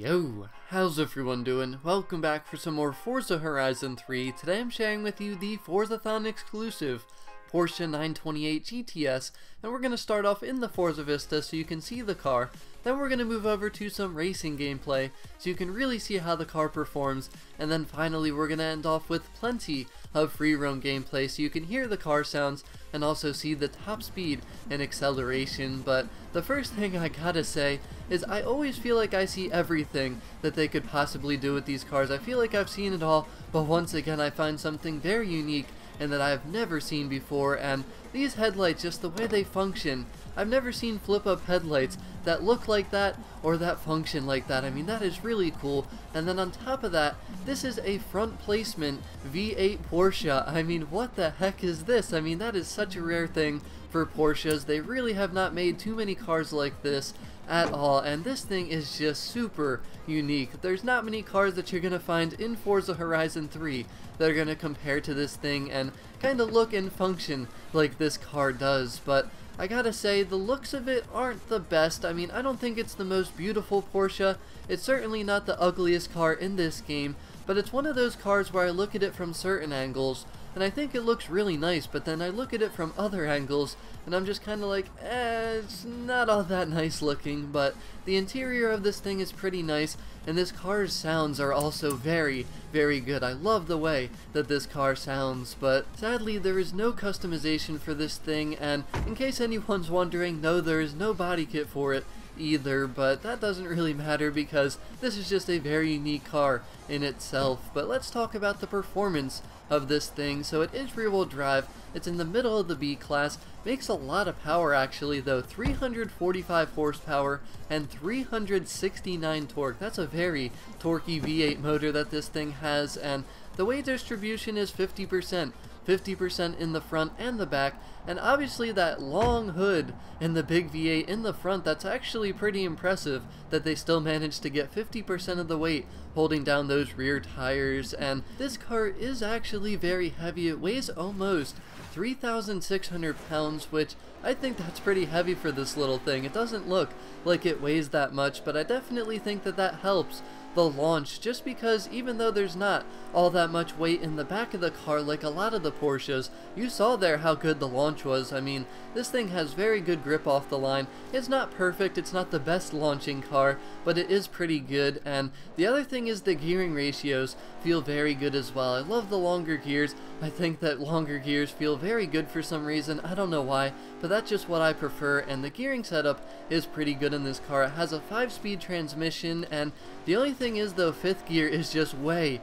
Yo, how's everyone doing? Welcome back for some more Forza Horizon 3. Today I'm sharing with you the Forzathon exclusive Porsche 928 GTS, and we're going to start off in the Forza Vista so you can see the car. Then we're going to move over to some racing gameplay so you can really see how the car performs, and then finally we're going to end off with plenty of free roam gameplay so you can hear the car sounds and also see the top speed and acceleration. But the first thing I gotta say is I always feel like I see everything that they could possibly do with these cars. I feel like I've seen it all, but once again I find something very unique and that I've never seen before. And these headlights, just the way they function, I've never seen flip-up headlights that look like that or that function like that. I mean, that is really cool. And then on top of that, this is a front placement V8 Porsche. I mean, what the heck is this? I mean, that is such a rare thing for Porsches. They really have not made too many cars like this at all, and this thing is just super unique. There's not many cars that you're gonna find in Forza Horizon 3 that are gonna compare to this thing and kind of look and function like this car does. But I gotta say, the looks of it aren't the best. I mean, I don't think it's the most beautiful Porsche. It's certainly not the ugliest car in this game, but it's one of those cars where I look at it from certain angles and I think it looks really nice, but then I look at it from other angles and I'm just kind of like, it's not all that nice looking. But the interior of this thing is pretty nice, and this car's sounds are also very, very good. I love the way that this car sounds, but sadly there is no customization for this thing, and in case anyone's wondering, no, there is no body kit for it either, but that doesn't really matter because this is just a very unique car in itself. But let's talk about the performance of this thing. So it is rear-wheel drive, it's in the middle of the B class, makes a lot of power actually though, 345 horsepower and 369 torque. That's a very torquey V8 motor that this thing has, and the weight distribution is 50%. 50% in the front and the back, and obviously that long hood and the big V8 in the front, that's actually pretty impressive that they still managed to get 50% of the weight holding down those rear tires. And this car is actually very heavy. It weighs almost 3,600 pounds, which I think that's pretty heavy for this little thing. It doesn't look like it weighs that much, but I definitely think that that helps the launch, just because even though there's not all that much weight in the back of the car like a lot of the Porsches, you saw there how good the launch was. I mean, this thing has very good grip off the line. It's not perfect, it's not the best launching car, but it is pretty good. And the other thing is the gearing ratios feel very good as well. I love the longer gears. I think that longer gears feel very good for some reason. I don't know why, but that's just what I prefer, and the gearing setup is pretty good in this car. It has a 5-speed transmission, and the only thing is though, 5th gear is just way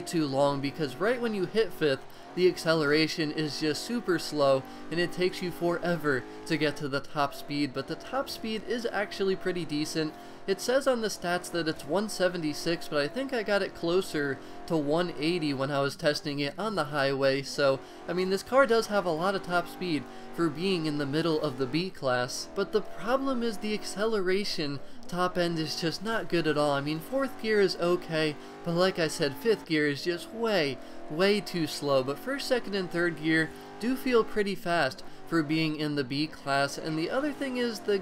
too long, because right when you hit 5th, the acceleration is just super slow and it takes you forever to get to the top speed. But the top speed is actually pretty decent. It says on the stats that it's 176, but I think I got it closer to 180 when I was testing it on the highway. So, I mean, this car does have a lot of top speed for being in the middle of the B class. But the problem is the acceleration top end is just not good at all. I mean, 4th gear is okay, but like I said, 5th gear is just way too slow. But 1st, 2nd, and 3rd gear do feel pretty fast for being in the B class. And the other thing is the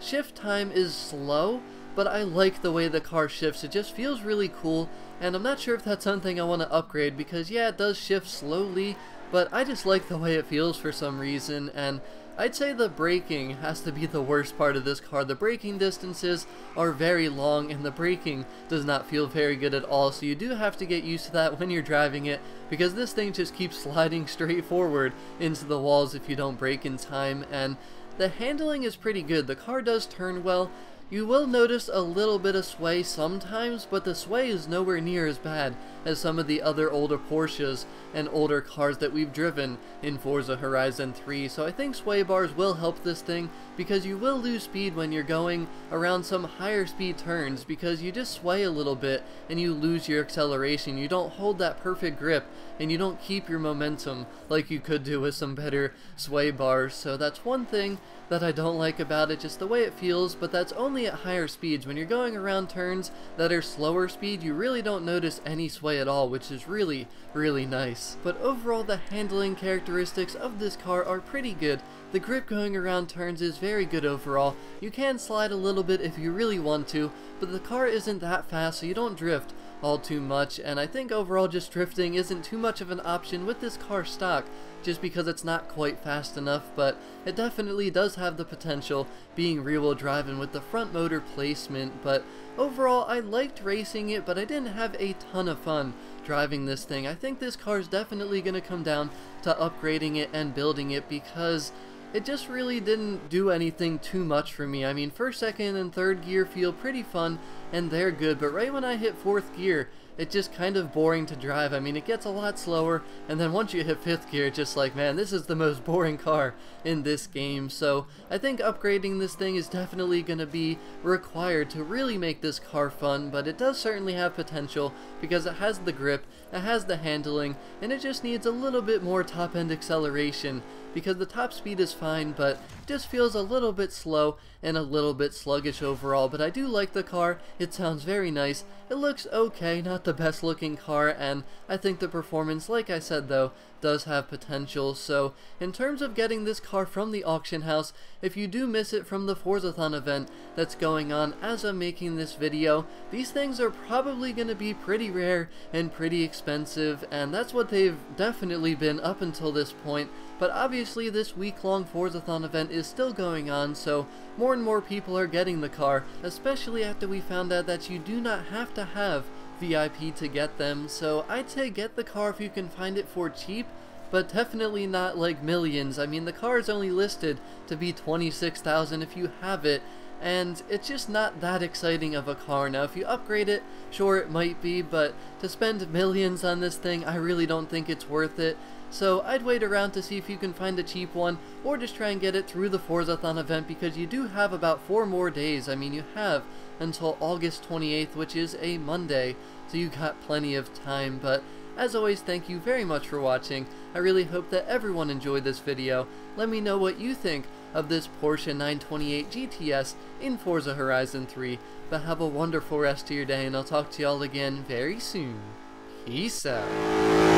shift time is slow, but I like the way the car shifts. It just feels really cool, and I'm not sure if that's something I want to upgrade, because yeah, it does shift slowly, but I just like the way it feels for some reason. And I'd say the braking has to be the worst part of this car. The braking distances are very long and the braking does not feel very good at all, so you do have to get used to that when you're driving it, because this thing just keeps sliding straight forward into the walls if you don't brake in time. And the handling is pretty good. The car does turn well. You will notice a little bit of sway sometimes, but the sway is nowhere near as bad as some of the other older Porsches and older cars that we've driven in Forza Horizon 3. So I think sway bars will help this thing, because you will lose speed when you're going around some higher speed turns, because you just sway a little bit and you lose your acceleration. You don't hold that perfect grip and you don't keep your momentum like you could do with some better sway bars. So that's one thing that I don't like about it, just the way it feels, but that's only only at higher speeds. When you're going around turns that are slower speed, you really don't notice any sway at all, which is really nice. But overall, the handling characteristics of this car are pretty good. The grip going around turns is very good overall. You can slide a little bit if you really want to, but the car isn't that fast, so you don't drift all too much, and I think overall just drifting isn't too much of an option with this car stock, just because it's not quite fast enough, but it definitely does have the potential, being rear-wheel drive and with the front motor placement. But overall, I liked racing it, but I didn't have a ton of fun driving this thing. I think this car is definitely going to come down to upgrading it and building it, because it just really didn't do anything too much for me. I mean, first, second, and third gear feel pretty fun, and they're good, but right when I hit fourth gear, it's just kind of boring to drive. I mean, it gets a lot slower, and then once you hit fifth gear, it's just like, man, this is the most boring car in this game. So I think upgrading this thing is definitely going to be required to really make this car fun, but it does certainly have potential because it has the grip, it has the handling, and it just needs a little bit more top-end acceleration, because the top speed is fine, but it just feels a little bit slow and a little bit sluggish overall. But I do like the car, it sounds very nice, it looks okay, not the best looking car, and I think the performance, like I said though, does have potential. So in terms of getting this car from the auction house, if you do miss it from the Forzathon event that's going on as I'm making this video, these things are probably going to be pretty rare and pretty expensive, and that's what they've definitely been up until this point. But obviously this week-long Forzathon event is still going on, so more and more people are getting the car, especially after we found out that you do not have to have VIP to get them. So I'd say get the car if you can find it for cheap, but definitely not like millions. I mean, the car is only listed to be $26,000 if you have it, and it's just not that exciting of a car. Now if you upgrade it, sure, it might be, but to spend millions on this thing, I really don't think it's worth it. So I'd wait around to see if you can find a cheap one, or just try and get it through the Forzathon event, because you do have about 4 more days. I mean, you have until August 28th, which is a Monday, so you got plenty of time. But as always, thank you very much for watching. I really hope that everyone enjoyed this video. Let me know what you think of this Porsche 928 GTS in Forza Horizon 3. But have a wonderful rest of your day, and I'll talk to y'all again very soon. Peace out.